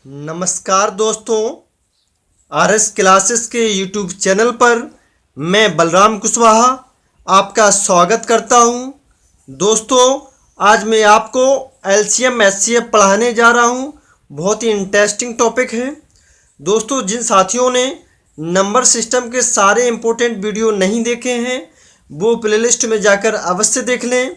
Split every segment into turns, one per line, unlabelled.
नमस्कार दोस्तों, RS classes के यूट्यूब चैनल पर मैं बलराम कुशवाहा आपका स्वागत करता हूं। दोस्तों, आज मैं आपको एलसीएम एचसीएफ पढ़ाने जा रहा हूं। बहुत ही इंटरेस्टिंग टॉपिक है। दोस्तों, जिन साथियों ने नंबर सिस्टम के सारे इम्पोर्टेंट वीडियो नहीं देखे हैं वो प्लेलिस्ट में जाकर अवश्य देख लें।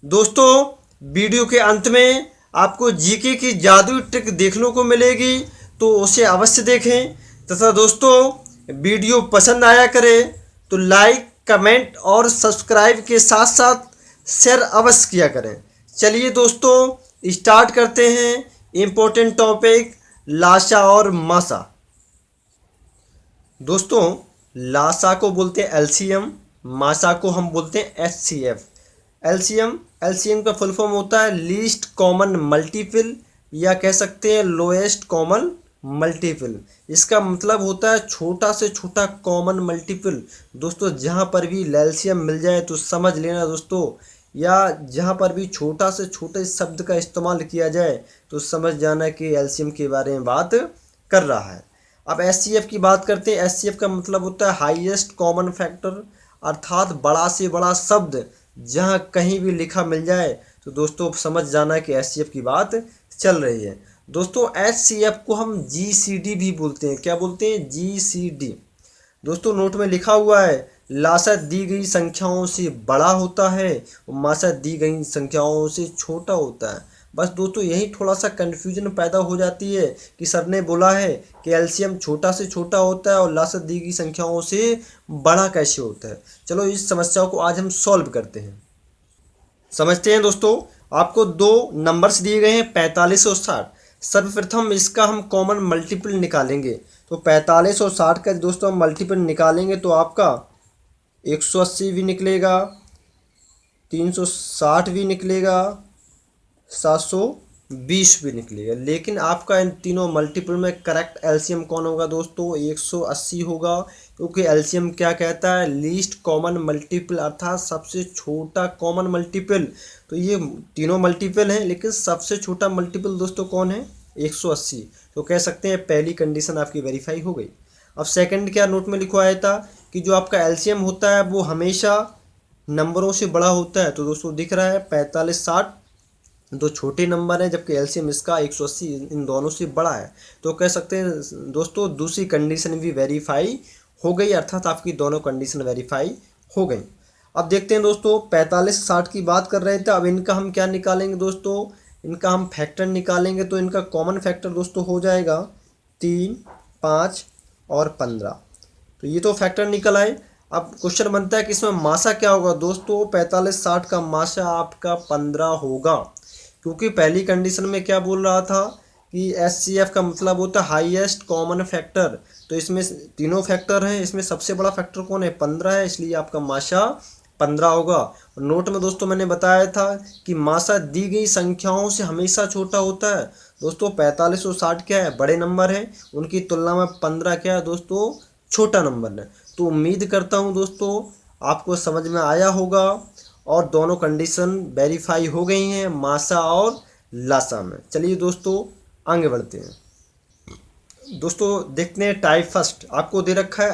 दोस्तों, वीडियो के अंत में आपको जीके की जादुई ट्रिक देखने को मिलेगी, तो उसे अवश्य देखें। तथा दोस्तों, वीडियो पसंद आया करे तो लाइक, कमेंट और सब्सक्राइब के साथ साथ शेयर अवश्य किया करें। चलिए दोस्तों, स्टार्ट करते हैं इम्पोर्टेंट टॉपिक लासा और मासा। दोस्तों, लासा को बोलते हैं एलसीएम, मासा को हम बोलते हैं एचसीएफ। एलसीएम का फुल फॉर्म होता है लीस्ट कॉमन मल्टीपल, या कह सकते हैं लोएस्ट कॉमन मल्टीपल। इसका मतलब होता है छोटा से छोटा कॉमन मल्टीपल। दोस्तों, जहाँ पर भी एलसीएम मिल जाए तो समझ लेना दोस्तों, या जहाँ पर भी छोटा से छोटे शब्द का इस्तेमाल किया जाए तो समझ जाना कि एलसीएम के बारे में बात कर रहा है। अब एचसीएफ की बात करते हैं। एचसीएफ का मतलब होता है हाईएस्ट कॉमन फैक्टर, अर्थात बड़ा से बड़ा शब्द जहाँ कहीं भी लिखा मिल जाए तो दोस्तों समझ जाना कि एचसीएफ की बात चल रही है। दोस्तों, एचसीएफ को हम जीसीडी भी बोलते हैं। क्या बोलते हैं? जीसीडी। दोस्तों, नोट में लिखा हुआ है लासा दी गई संख्याओं से बड़ा होता है और मासा दी गई संख्याओं से छोटा होता है। बस दोस्तों, यही थोड़ा सा कन्फ्यूजन पैदा हो जाती है कि सर ने बोला है कि एलसीएम छोटा से छोटा होता है और लासा दी गई संख्याओं से बड़ा कैसे होता है। चलो, इस समस्या को आज हम सॉल्व करते हैं, समझते हैं। दोस्तों, आपको दो नंबर्स दिए गए हैं 45 और 60। सर्वप्रथम इसका हम कॉमन मल्टीपल निकालेंगे। तो 45 और 60 का दोस्तों हम मल्टीपल निकालेंगे तो आपका 180 भी निकलेगा, 360 भी निकलेगा, 720 भी निकलेगा। लेकिन आपका इन तीनों मल्टीपल में करेक्ट एलसीएम कौन होगा दोस्तों? 180 होगा, क्योंकि एलसीएम क्या कहता है? लीस्ट कॉमन मल्टीपल, अर्थात सबसे छोटा कॉमन मल्टीपल। तो ये तीनों मल्टीपल हैं, लेकिन सबसे छोटा मल्टीपल दोस्तों कौन है? 180। तो कह सकते हैं पहली कंडीशन आपकी वेरीफाई हो गई। अब सेकंड क्या नोट में लिखवाया था कि जो आपका एलसीएम होता है वो हमेशा नंबरों से बड़ा होता है। तो दोस्तों दिख रहा है 45 60 दो छोटे नंबर हैं, जबकि एलसीएम इसका 180 इन दोनों से बड़ा है। तो कह सकते हैं दोस्तों दूसरी कंडीशन भी वेरीफाई हो गई, अर्थात आपकी दोनों कंडीशन वेरीफाई हो गई। अब देखते हैं दोस्तों, 45 60 की बात कर रहे थे। अब इनका हम क्या निकालेंगे दोस्तों? इनका हम फैक्टर निकालेंगे। तो इनका कॉमन फैक्टर दोस्तों हो जाएगा 3, 5 और 15। तो ये तो फैक्टर निकल आए। अब क्वेश्चन बनता है कि इसमें मासा क्या होगा दोस्तों? 45 60 का मासा आपका 15 होगा, क्योंकि पहली कंडीशन में क्या बोल रहा था कि एचसीएफ का मतलब होता है हाईएस्ट कॉमन फैक्टर। तो इसमें तीनों फैक्टर हैं, इसमें सबसे बड़ा फैक्टर कौन है? 15 है, इसलिए आपका मासा 15 होगा। और नोट में दोस्तों मैंने बताया था कि मासा दी गई संख्याओं से हमेशा छोटा होता है। दोस्तों 45 और 60 क्या है? बड़े नंबर है, उनकी तुलना में 15 क्या है दोस्तों? छोटा नंबर है। तो उम्मीद करता हूँ दोस्तों आपको समझ में आया होगा और दोनों कंडीशन वेरीफाई हो गई हैं मासा और लासा में। चलिए दोस्तों आगे बढ़ते हैं। दोस्तों देखते हैं टाइप फर्स्ट। आपको दे रखा है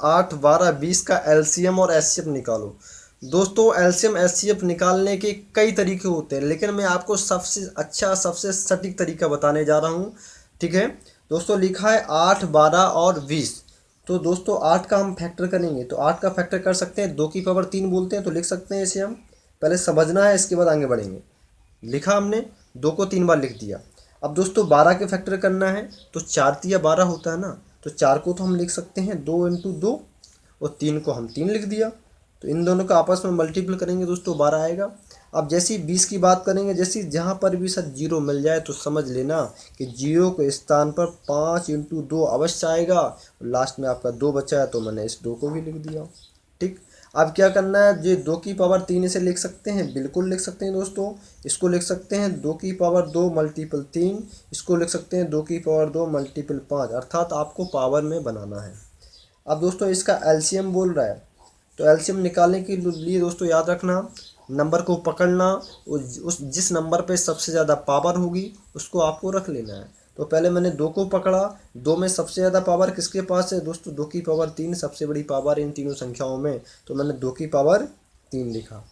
8 12 20 का एलसीएम और एचसीएफ निकालो। दोस्तों, एलसीएम एचसीएफ निकालने के कई तरीके होते हैं, लेकिन मैं आपको सबसे अच्छा सबसे सटीक तरीका बताने जा रहा हूँ। ठीक है दोस्तों, लिखा है 8 12 और 20। तो दोस्तों 8 का हम फैक्टर करेंगे, तो 8 का फैक्टर कर सकते हैं, 2 की पावर 3 बोलते हैं। तो लिख सकते हैं इसे हम, पहले समझना है इसके बाद आगे बढ़ेंगे। लिखा हमने, 2 को 3 बार लिख दिया। अब दोस्तों 12 के फैक्टर करना है तो 4 तिया 12 होता है ना, तो 4 को तो हम लिख सकते हैं 2 × 2 और 3 को हम 3 लिख दिया। तो इन दोनों का आपस में मल्टीपल करेंगे दोस्तों 12 आएगा। अब जैसी 20 की बात करेंगे, जैसी जहाँ पर भी सर जीरो मिल जाए तो समझ लेना कि जीरो के स्थान पर 5 × 2 अवश्य आएगा। लास्ट में आपका 2 बचा है तो मैंने इस 2 को भी लिख दिया। ठीक, अब क्या करना है? जो 2 की पावर 3 इसे लिख सकते हैं, बिल्कुल लिख सकते हैं दोस्तों। इसको लिख सकते हैं 2 की पावर 2 मल्टीपल 3, इसको लिख सकते हैं 2 की पावर 2 मल्टीपल 5, अर्थात आपको पावर में बनाना है। अब दोस्तों इसका एलसीएम बोल रहा है, तो एलसीएम निकालने के लिए दोस्तों याद रखना, नंबर को पकड़ना, उस जिस नंबर पे सबसे ज़्यादा पावर होगी उसको आपको रख लेना है। तो पहले मैंने 2 को पकड़ा, 2 में सबसे ज़्यादा पावर किसके पास है दोस्तों, 2 की पावर 3 सबसे बड़ी पावर इन तीनों संख्याओं में, तो मैंने 2 की पावर 3 लिखा।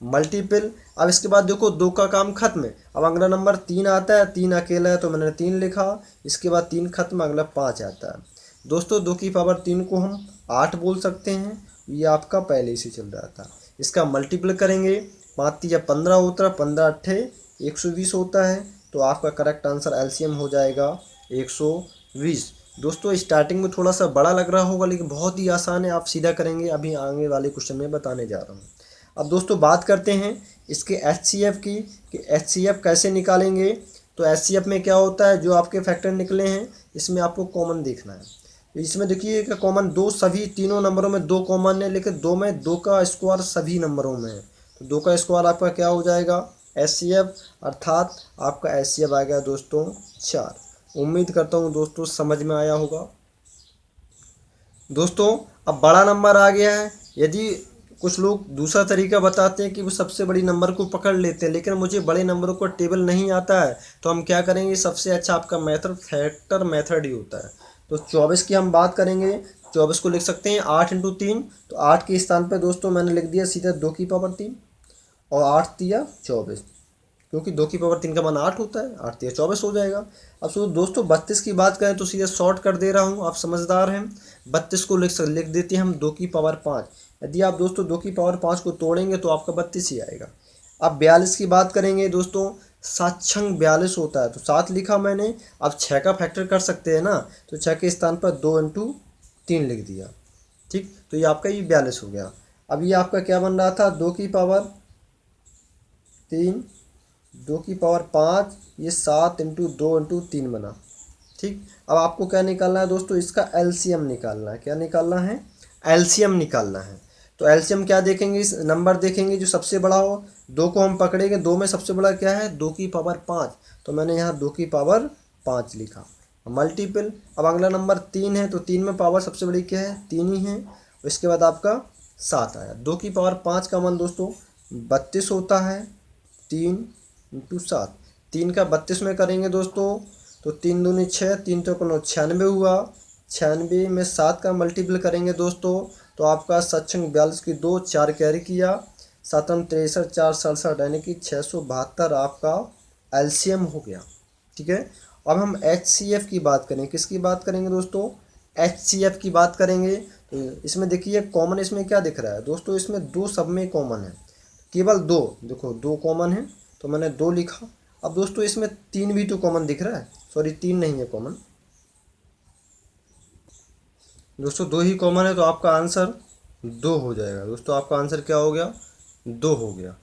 मल्टीपल, अब इसके बाद देखो 2 का काम खत्म है, अब अगला नंबर 3 आता है, 3 अकेला है तो मैंने 3 लिखा, इसके बाद 3 खत्म, अगला 5 आता है। दोस्तों 2 की पावर 3 को हम 8 बोल सकते हैं, ये आपका पहले ही से चल रहा था। इसका मल्टीपल करेंगे, 5 या 15 होता है, 15 अट्ठे 120 होता है, तो आपका करेक्ट आंसर एलसीएम हो जाएगा 120। दोस्तों स्टार्टिंग में थोड़ा सा बड़ा लग रहा होगा लेकिन बहुत ही आसान है, आप सीधा करेंगे, अभी आगे वाले क्वेश्चन में बताने जा रहा हूँ। अब दोस्तों बात करते हैं इसके एचसीएफ की, कि एचसीएफ कैसे निकालेंगे। तो एचसीएफ में क्या होता है, जो आपके फैक्टर निकले हैं इसमें आपको कॉमन देखना है। इसमें देखिए कि कॉमन 2 सभी तीनों नंबरों में 2 कॉमन है, लेकिन 2 में 2 का स्क्वायर सभी नंबरों में है, तो 2 का स्क्वायर आपका क्या हो जाएगा एचसीएफ, अर्थात आपका एचसीएफ आ गया दोस्तों 4। उम्मीद करता हूँ दोस्तों समझ में आया होगा। दोस्तों अब बड़ा नंबर आ गया है, यदि कुछ लोग दूसरा तरीका बताते हैं कि वो सबसे बड़ी नंबर को पकड़ लेते हैं, लेकिन मुझे बड़े नंबरों का टेबल नहीं आता है, तो हम क्या करेंगे, सबसे अच्छा आपका मेथड फैक्टर मेथड ही होता है। तो 24 की हम बात करेंगे, 24 को लिख सकते हैं 8 × 3, तो 8 के स्थान पर दोस्तों मैंने लिख दिया सीधा 2 की पावर 3 और 8 दिया 24, क्योंकि 2 की पावर 3 का मान 8 होता है, 8 या 24 हो जाएगा। अब दोस्तों 32 की बात करें तो सीधे शॉर्ट कर दे रहा हूँ, आप समझदार हैं। 32 को लिख देते हैं हम 2 की पावर 5। यदि आप दोस्तों 2 की पावर 5 को तोड़ेंगे तो आपका 32 ही आएगा। अब 42 की बात करेंगे दोस्तों, 7 छंग 42 होता है, तो 7 लिखा मैंने। अब 6 का फैक्टर कर सकते हैं ना, तो 6 के स्थान पर 2 × 3 लिख दिया, ठीक, तो ये आपका ये 42 हो गया। अब ये आपका क्या बन रहा था, 2 की पावर 3, 2 की पावर 5, ये 7 × 2 × 3 बना, ठीक। अब आपको क्या निकालना है दोस्तों, इसका एलसीएम निकालना है। क्या निकालना है, एलसीएम निकालना है। तो एलसीएम क्या देखेंगे, इस नंबर देखेंगे जो सबसे बड़ा हो। 2 को हम पकड़ेंगे, 2 में सबसे बड़ा क्या है, 2 की पावर 5, तो मैंने यहाँ 2 की पावर 5 लिखा। मल्टीपल, अब अगला नंबर 3 है, तो 3 में पावर सबसे बड़ी क्या है, 3 ही है। इसके बाद आपका 7 आया। 2 की पावर 5 का मान दोस्तों 32 होता है, 3 × 7, 3 का 32 में करेंगे दोस्तों, तो 3 दूनी 6, 3 तो 96 हुआ। 96 में 7 का मल्टीपल करेंगे दोस्तों, तो आपका 7 छंग 42 की 2, 4 कैरी किया, 7 × 63, 4 × 67 यानी कि 672 आपका एलसीएम हो गया, ठीक है। अब हम एचसीएफ की बात करें, किसकी बात करेंगे दोस्तों, एचसीएफ की बात करेंगे। तो इसमें देखिए कॉमन इसमें क्या दिख रहा है दोस्तों, इसमें 2 सब में कॉमन है, केवल 2, देखो 2 कॉमन है, तो मैंने 2 लिखा। अब दोस्तों इसमें 3 भी तो कॉमन दिख रहा है, सॉरी 3 नहीं है कॉमन दोस्तों, 2 ही कॉमन है, तो आपका आंसर 2 हो जाएगा। दोस्तों आपका आंसर क्या हो गया, 2 हो गया।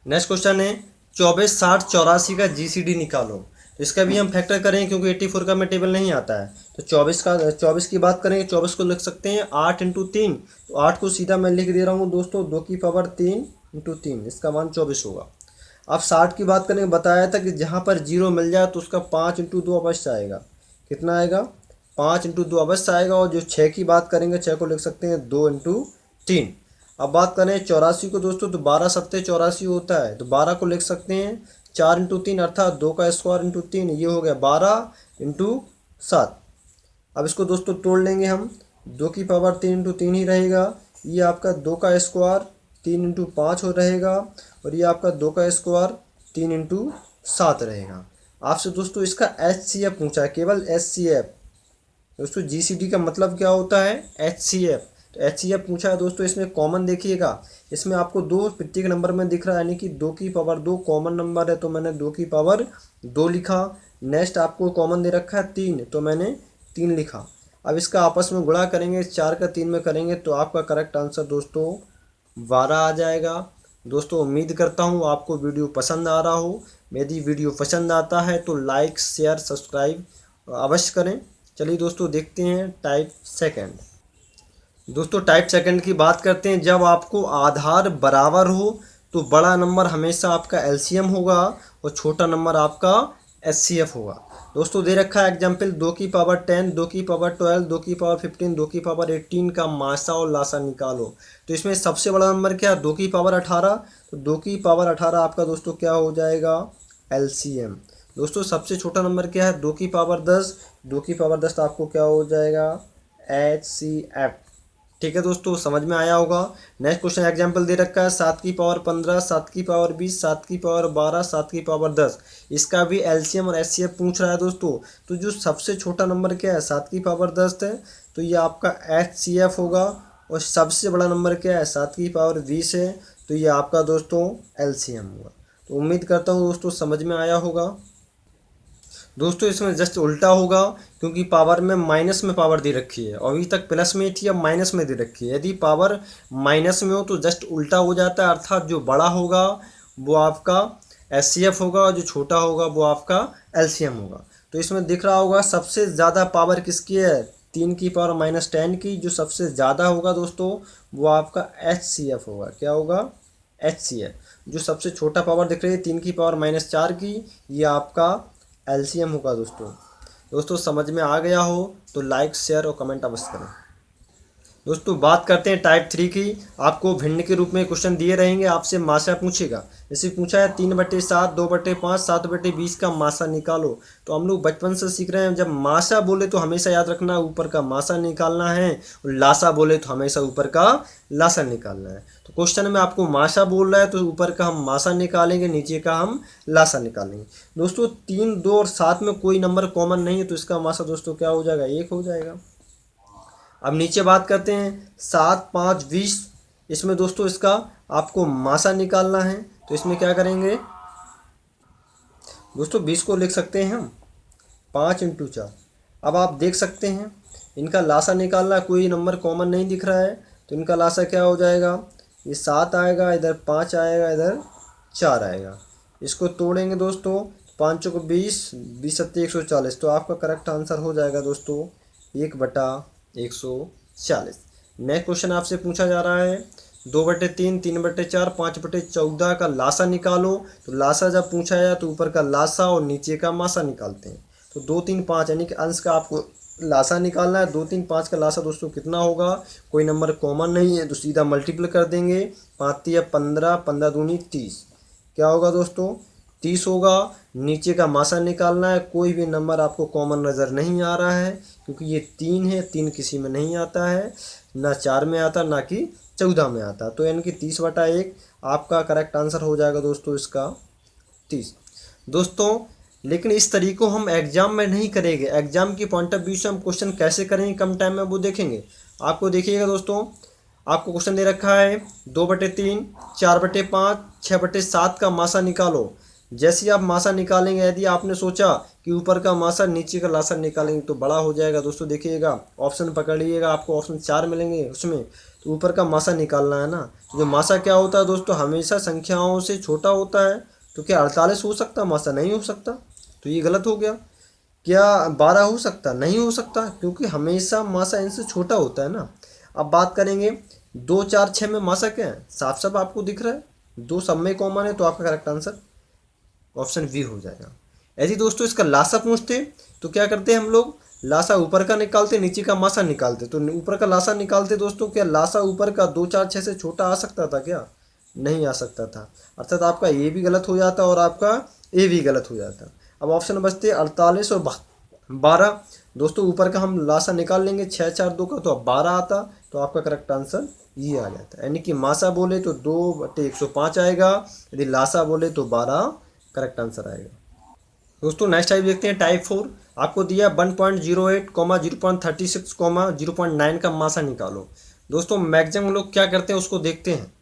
नेक्स्ट क्वेश्चन है 24, 60, 84 का जीसीडी निकालो। तो इसका भी हम फैक्टर करें क्योंकि 84 का में टेबल नहीं आता है। तो 24 की बात करेंगे, 24 को लिख सकते हैं 8 × 3, तो 8 को सीधा मैं लिख दे रहा हूँ दोस्तों 2 की पावर 3 × 3, इसका मान 24 होगा। अब 60 की बात करेंगे, बताया था कि जहाँ पर 0 मिल जाए तो उसका 5 × 2 अवश्य आएगा। कितना आएगा, 5 × 2 अवश्य आएगा। और जो 6 की बात करेंगे, 6 को लिख सकते हैं 2 × 3। अब बात करें 84 को दोस्तों, तो 12 सत्ते 84 होता है, तो 12 को लिख सकते हैं 4 × 3 अर्थात 2 का स्क्वायर × 3, ये हो गया 12 × 7। अब इसको दोस्तों तोड़ लेंगे हम, 2 की पावर 3 × 3 ही रहेगा, ये आपका 2 का स्क्वायर 3 × 5 हो रहेगा, और ये आपका 2 का स्क्वायर 3 × 7 रहेगा। आपसे दोस्तों इसका एचसीएफ पूछा है, केवल एचसीएफ। दोस्तों जीसीडी का मतलब क्या होता है, एचसीएफ। तो एचसीएफ पूछा है दोस्तों, इसमें कॉमन देखिएगा, इसमें आपको 2 प्रत्येक नंबर में दिख रहा है, यानी कि 2 की पावर 2 कॉमन नंबर है, तो मैंने 2 की पावर 2 लिखा। नेक्स्ट आपको कॉमन दे रखा है 3, तो मैंने 3 लिखा। अब इसका आपस में गुणा करेंगे, 4 का 3 में करेंगे, तो आपका करेक्ट आंसर दोस्तों 12 आ जाएगा। दोस्तों उम्मीद करता हूँ आपको वीडियो पसंद आ रहा हो। यदि वीडियो पसंद आता है तो लाइक, शेयर, सब्सक्राइब अवश्य करें। चलिए दोस्तों देखते हैं टाइप सेकंड। दोस्तों टाइप सेकंड की बात करते हैं। जब आपको आधार बराबर हो तो बड़ा नंबर हमेशा आपका एलसीएम होगा और छोटा नंबर आपका एचसीएफ होगा। दोस्तों दे रखा है एग्जाम्पल, 2 की पावर 10, 2 की पावर 12, 2 की पावर 15, 2 की पावर 18 का मासा और लासा निकालो। तो इसमें सबसे बड़ा नंबर क्या है, 2 की पावर 18, तो 2 की पावर 18 आपका दोस्तों क्या हो जाएगा, एलसीएम। दोस्तों सबसे छोटा नंबर क्या है, 2 की पावर 10, 2 की पावर 10 तो आपको क्या हो जाएगा, HCF। ठीक है दोस्तों, समझ में आया होगा। नेक्स्ट क्वेश्चन एग्जाम्पल दे रखा है 7 की पावर 15, 7 की पावर 20, 7 की पावर 12, 7 की पावर 10। इसका भी एलसीएम और एचसीएफ पूछ रहा है दोस्तों। तो जो सबसे छोटा नंबर क्या है, 7 की पावर 10 है, तो ये आपका HCF होगा। और सबसे बड़ा नंबर क्या है, 7 की पावर 20 है, तो ये आपका दोस्तों एलसीएम होगा। तो उम्मीद करता हूँ दोस्तों समझ में आया होगा। दोस्तों इसमें जस्ट उल्टा होगा, क्योंकि पावर में माइनस में पावर दे रखी है, अभी तक प्लस में थी, अब माइनस में दे रखी है। यदि पावर माइनस में हो तो जस्ट उल्टा हो जाता है, अर्थात जो बड़ा होगा वो आपका एचसीएफ होगा और जो छोटा होगा वो आपका एलसीएम होगा। तो इसमें दिख रहा होगा सबसे ज़्यादा पावर किसकी है, 3 की पावर -10 की। जो सबसे ज़्यादा होगा दोस्तों वो आपका HCF होगा। क्या होगा, HCF। जो सबसे छोटा पावर दिख रही है 3 की पावर -4 की, ये आपका एलसीएम होगा दोस्तों। दोस्तों समझ में आ गया हो तो लाइक शेयर और कमेंट अवश्य करें। दोस्तों बात करते हैं टाइप 3 की। आपको भिन्न के रूप में क्वेश्चन दिए रहेंगे, आपसे मासा पूछेगा। जैसे पूछा है 3/7, 2/5, 7/20 का मासा निकालो। तो हम लोग बचपन से सीख रहे हैं, जब मासा बोले तो हमेशा याद रखना ऊपर का मासा निकालना है, और लासा बोले तो हमेशा ऊपर का लासा निकालना है। तो क्वेश्चन में आपको मासा बोल रहा है तो ऊपर का हम मासा निकालेंगे, नीचे का हम लासा निकालेंगे। दोस्तों 3, 2 और 7 में कोई नंबर कॉमन नहीं है, तो इसका मासा दोस्तों क्या हो जाएगा, 1 हो जाएगा। अब नीचे बात करते हैं 7, 5, 20। इसमें दोस्तों इसका आपको मासा निकालना है, तो इसमें क्या करेंगे दोस्तों, 20 को लिख सकते हैं हम 5 × 4। अब आप देख सकते हैं इनका लासा निकालना, कोई नंबर कॉमन नहीं दिख रहा है, तो इनका लासा क्या हो जाएगा, ये 7 आएगा, इधर 5 आएगा, इधर 4 आएगा। इसको तोड़ेंगे दोस्तों, 5 × 20, 20 × 140। तो आपका करेक्ट आंसर हो जाएगा दोस्तों 1/140। नेक्स्ट क्वेश्चन आपसे पूछा जा रहा है 2/3, 3/4, 5/14 का लासा निकालो। तो लासा जब पूछा जाए तो ऊपर का लासा और नीचे का मासा निकालते हैं। तो 2, 3, 5 यानी कि अंश का आपको लासा निकालना है। 2, 3, 5 का लासा दोस्तों कितना होगा, कोई नंबर कॉमन नहीं है, तो सीधा मल्टीपल कर देंगे। 5 × 15, 15 दूनी 30। क्या होगा दोस्तों, 30 होगा। नीचे का मासा निकालना है, कोई भी नंबर आपको कॉमन नज़र नहीं आ रहा है, क्योंकि ये 3 है, 3 किसी में नहीं आता है, ना 4 में आता, ना कि 14 में आता। तो यानी कि 30/1 आपका करेक्ट आंसर हो जाएगा दोस्तों इसका 30। दोस्तों लेकिन इस तरीके को हम एग्जाम में नहीं करेंगे, एग्जाम की पॉइंट ऑफ व्यू से हम क्वेश्चन कैसे करेंगे कम टाइम में वो देखेंगे। आपको देखिएगा दोस्तों, आपको क्वेश्चन दे रखा है 2/3, 4/5, 6/7 का मासा निकालो। जैसे ही आप मासा निकालेंगे, यदि आपने सोचा कि ऊपर का मासा नीचे का लासा निकालेंगे तो बड़ा हो जाएगा। दोस्तों देखिएगा, ऑप्शन पकड़िएगा, आपको ऑप्शन 4 मिलेंगे, उसमें तो ऊपर का मासा निकालना है ना। तो जो मासा क्या होता है दोस्तों, हमेशा संख्याओं से छोटा होता है। तो क्या 48 हो सकता, मासा नहीं हो सकता, तो ये गलत हो गया। क्या 12 हो सकता, नहीं हो सकता, क्योंकि हमेशा मासा इनसे छोटा होता है ना। अब बात करेंगे 2, 4, 6 में मासा क्या है, साफ साफ आपको दिख रहा है, 2 सब में कॉमन है, तो आपका करेक्ट आंसर ऑप्शन बी हो जाएगा। यदि दोस्तों इसका लासा पूछते तो क्या करते हैं हम लोग, लासा ऊपर का निकालते, नीचे का मासा निकालते। तो ऊपर का लासा निकालते दोस्तों, क्या लासा ऊपर का 2, 4, 6 से छोटा आ सकता था, क्या नहीं आ सकता था। अर्थात आपका ये भी गलत हो जाता और आपका ए भी गलत हो जाता। अब ऑप्शन बचते 48 और 12। दोस्तों ऊपर का हम लासा निकाल लेंगे, 6, 4, 2 का, तो अब 12 आता। तो आपका करेक्ट आंसर ये आ जाता है, यानी कि मासा बोले तो 2/105 आएगा, यदि लासा बोले तो 12 करेक्ट आंसर आएगा। दोस्तों नेक्स्ट टाइप देखते हैं टाइप 4। आपको दिया 1.08, 0.36, 0.9 का मासा निकालो। दोस्तों मैक्सिमम लोग क्या करते हैं उसको देखते हैं।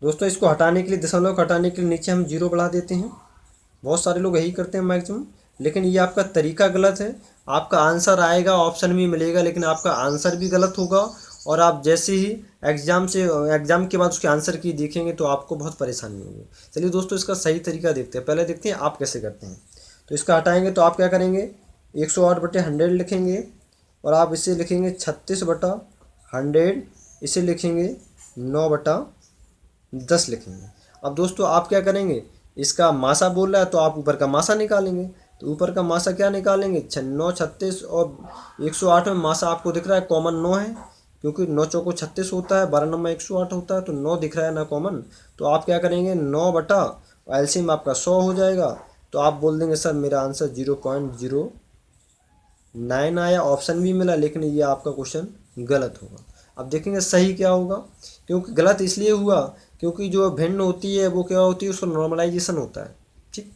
दोस्तों इसको हटाने के लिए, दशमलव को हटाने के लिए नीचे हम 0 बढ़ा देते हैं। बहुत सारे लोग यही करते हैं मैक्सिमम, लेकिन ये आपका तरीका गलत है। आपका आंसर आएगा, ऑप्शन भी मिलेगा, लेकिन आपका आंसर भी गलत होगा। और आप जैसे ही एग्ज़ाम के बाद उसके आंसर की देखेंगे तो आपको बहुत परेशानी होगी। चलिए दोस्तों इसका सही तरीका देखते हैं। पहले देखते हैं आप कैसे करते हैं। तो इसका हटाएंगे तो आप क्या करेंगे, 108/100 लिखेंगे, और आप इसे लिखेंगे 36/100, इसे लिखेंगे 9/10 लिखेंगे। अब दोस्तों आप क्या करेंगे, इसका मासा बोल रहा है तो आप ऊपर का मासा निकालेंगे। तो ऊपर का मासा क्या निकालेंगे, 9, 36 और 108 में मासा आपको दिख रहा है कॉमन 9 है, क्योंकि 9 चौको 36 होता है, 12 नंबर 108 होता है, तो 9 दिख रहा है ना कॉमन। तो आप क्या करेंगे, 9 बटा एलसीएम आपका 100 हो जाएगा। तो आप बोल देंगे सर मेरा आंसर 0.09 आया, ऑप्शन भी मिला, लेकिन ये आपका क्वेश्चन गलत होगा। अब देखेंगे सही क्या होगा, क्योंकि गलत इसलिए हुआ क्योंकि जो भिन्न होती है वो क्या होती है, उसको नॉर्मलाइजेशन होता है। ठीक,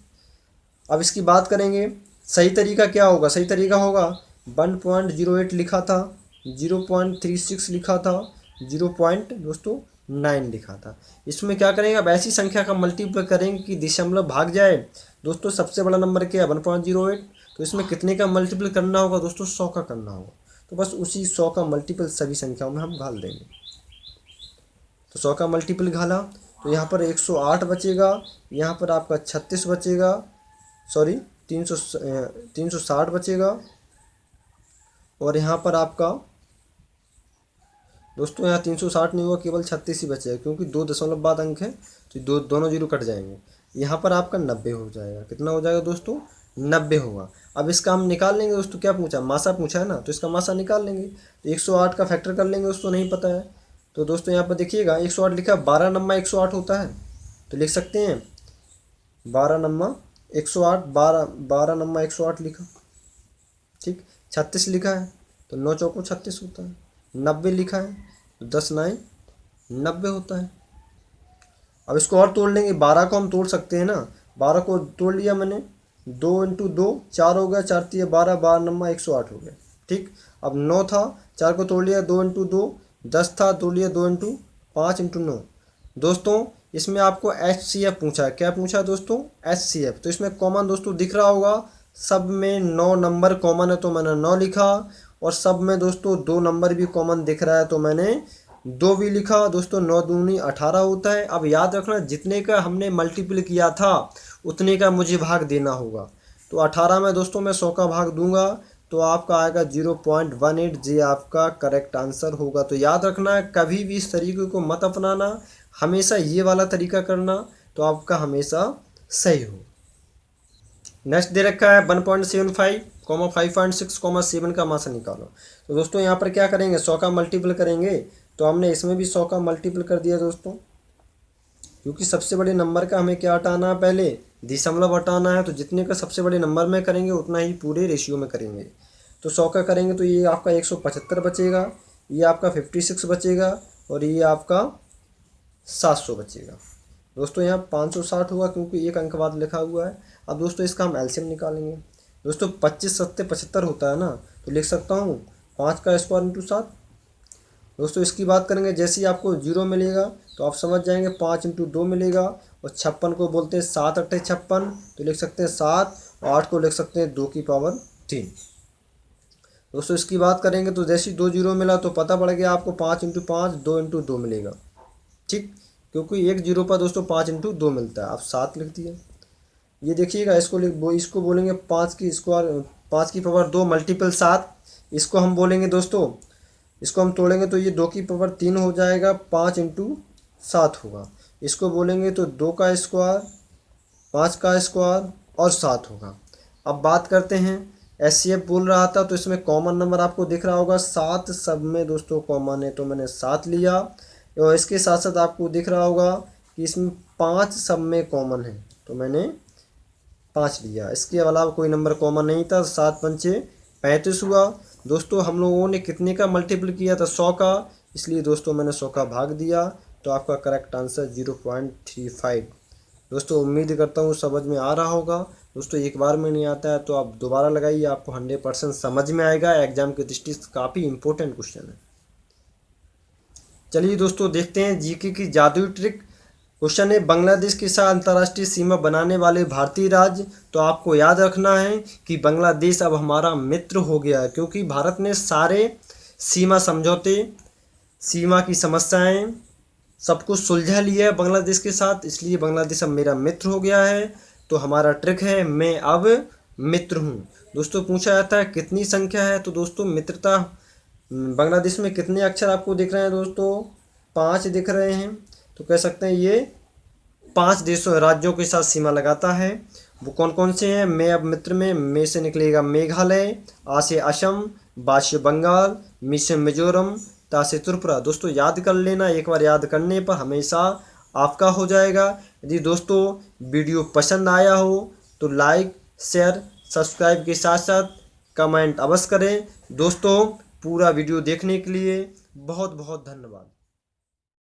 अब इसकी बात करेंगे सही तरीका क्या होगा। सही तरीका होगा 1.08 लिखा था, 0.36 लिखा था, 0.9 लिखा था। इसमें क्या करेंगे, अब ऐसी संख्या का मल्टीप्लाई करेंगे कि दशमलव भाग जाए। दोस्तों सबसे बड़ा नंबर क्या है 1.08, तो इसमें कितने का मल्टीपल करना होगा दोस्तों, 100 का करना होगा। तो बस उसी 100 का मल्टीपल सभी संख्याओं में हम घाल देंगे। तो 100 का मल्टीपल घाला तो यहाँ पर 108 बचेगा, यहाँ पर आपका 36 बचेगा, सॉरी 360 बचेगा, और यहाँ पर आपका दोस्तों यहाँ 360 नहीं होगा, केवल 36 ही बचेगा, क्योंकि 2 दशमलव बाद अंक है तो दोनों जीरो कट जाएंगे। यहाँ पर आपका 90 हो जाएगा। कितना हो जाएगा दोस्तों, 90 होगा। अब इसका हम निकाल लेंगे दोस्तों, क्या पूछा, मासा पूछा है ना, तो इसका मासा निकाल लेंगे। तो 108 का फैक्टर कर लेंगे दोस्तों, नहीं पता है तो दोस्तों यहाँ पर देखिएगा 108 लिखा, 12 नम्मा 108 होता है, तो लिख सकते हैं 12 नम्मा 108, 12 नम्मा 108 लिखा। ठीक, 36 लिखा है तो 9 चौको 36 होता है, 90 लिखा है तो 10 9 90 होता है। अब इसको और तोड़ लेंगे, 12 को हम तोड़ सकते हैं ना, 12 को तोड़ लिया मैंने, 2 × 2 4 हो गया, 4 3 12, 12 नम्मा 108 हो गया। ठीक, अब 9 था, 4 को तोड़ लिया, 2 × 2 10 था, तोड़ लिया 2 × 5 × 9। दोस्तों इसमें आपको HCF पूछा है, क्या पूछा है दोस्तों, HCF। तो इसमें कॉमन दोस्तों दिख रहा होगा, सब में 9 नंबर कॉमन है तो मैंने 9 लिखा, और सब में दोस्तों 2 नंबर भी कॉमन दिख रहा है तो मैंने 2 भी लिखा। दोस्तों 9 दूनी 18 होता है। अब याद रखना जितने का हमने मल्टीपल किया था उतने का मुझे भाग देना होगा। तो 18 में दोस्तों मैं 100 का भाग दूंगा तो आपका आएगा 0.18, जी आपका करेक्ट आंसर होगा। तो याद रखना कभी भी इस तरीके को मत अपनाना, हमेशा ये वाला तरीका करना, तो आपका हमेशा सही हो। नेक्स्ट दे रखा है 1.75, 5.6, 7 का मासा निकालो। तो दोस्तों यहाँ पर क्या करेंगे, 100 का मल्टीपल करेंगे, तो हमने इसमें भी 100 का मल्टीपल कर दिया दोस्तों, क्योंकि सबसे बड़े नंबर का हमें क्या हटाना है, पहले दशमलव हटाना है। तो जितने का सबसे बड़े नंबर में करेंगे उतना ही पूरे रेशियो में करेंगे। तो 100 का करेंगे तो ये आपका 175 बचेगा, ये आपका 56 बचेगा, और ये आपका 700 बचेगा। दोस्तों यहाँ 560 हुआ क्योंकि एक अंक बाद लिखा हुआ है। अब दोस्तों इसका हम एलसीएम निकालेंगे। दोस्तों 25 7 75 होता है ना, तो लिख सकता हूँ 5 का स्क्वायर × 7। दोस्तों इसकी बात करेंगे, जैसे ही आपको 0 मिलेगा तो आप समझ जाएंगे 5 × 2 मिलेगा, और 56 को बोलते हैं 7 × 8 = 56, तो लिख सकते हैं 7, और 8 को लिख सकते हैं 2 की पावर 3। दोस्तों इसकी बात करेंगे तो जैसे ही 2 0 मिला तो पता पड़ गया आपको 5 × 5 2 × 2 मिलेगा। ठीक, क्योंकि एक 0 पर दोस्तों 5 × 2 मिलता है। आप 7 लिख दिया। ये देखिएगा, इसको बोलेंगे 5 की स्क्वायर, 5 की पावर 2 मल्टीपल 7। इसको हम बोलेंगे दोस्तों, इसको हम तोड़ेंगे तो ये 2 की पावर 3 हो जाएगा, 5 × 7 होगा। इसको बोलेंगे तो 2 का स्क्वायर, 5 का स्क्वायर और 7 होगा। अब बात करते हैं, HCF बोल रहा था तो इसमें कॉमन नंबर आपको दिख रहा होगा, 7 सब में दोस्तों कॉमन है तो मैंने 7 लिया, और इसके साथ साथ आपको दिख रहा होगा कि इसमें 5 सब में कॉमन है तो मैंने 5 लिया। इसके अलावा कोई नंबर कॉमन नहीं था। 7 पंचे 35 हुआ। दोस्तों हम लोगों ने कितने का मल्टीपल किया था, 100 का, इसलिए दोस्तों मैंने 100 का भाग दिया, तो आपका करेक्ट आंसर 0.35। दोस्तों उम्मीद करता हूँ समझ में आ रहा होगा। दोस्तों एक बार में नहीं आता है तो आप दोबारा लगाइए, आपको 100% समझ में आएगा। एग्जाम की दृष्टि से काफ़ी इंपॉर्टेंट क्वेश्चन है। चलिए दोस्तों देखते हैं जीके की जादुई ट्रिक। क्वेश्चन है, बांग्लादेश के साथ अंतर्राष्ट्रीय सीमा बनाने वाले भारतीय राज्य। तो आपको याद रखना है कि बांग्लादेश अब हमारा मित्र हो गया है, क्योंकि भारत ने सारे सीमा समझौते, सीमा की समस्याएं सब कुछ सुलझा लिया है बांग्लादेश के साथ, इसलिए बांग्लादेश अब मेरा मित्र हो गया है। तो हमारा ट्रिक है, मैं अब मित्र हूँ। दोस्तों पूछा जाता है कितनी संख्या है, तो दोस्तों मित्रता बांग्लादेश में कितने अक्षर आपको दिख रहे हैं दोस्तों, 5 दिख रहे हैं। तो कह सकते हैं ये 5 देशों राज्यों के साथ सीमा लगाता है। वो कौन कौन से हैं, मैं अब मित्र में, मे से निकलेगा मेघालय, आ से असम, बा से बंगाल, मी से मिजोरम, ता से त्रिपुरा। दोस्तों याद कर लेना, एक बार याद करने पर हमेशा आपका हो जाएगा। यदि दोस्तों वीडियो पसंद आया हो तो लाइक शेयर सब्सक्राइब के साथ साथ कमेंट अवश्य करें। दोस्तों पूरा वीडियो देखने के लिए बहुत बहुत धन्यवाद।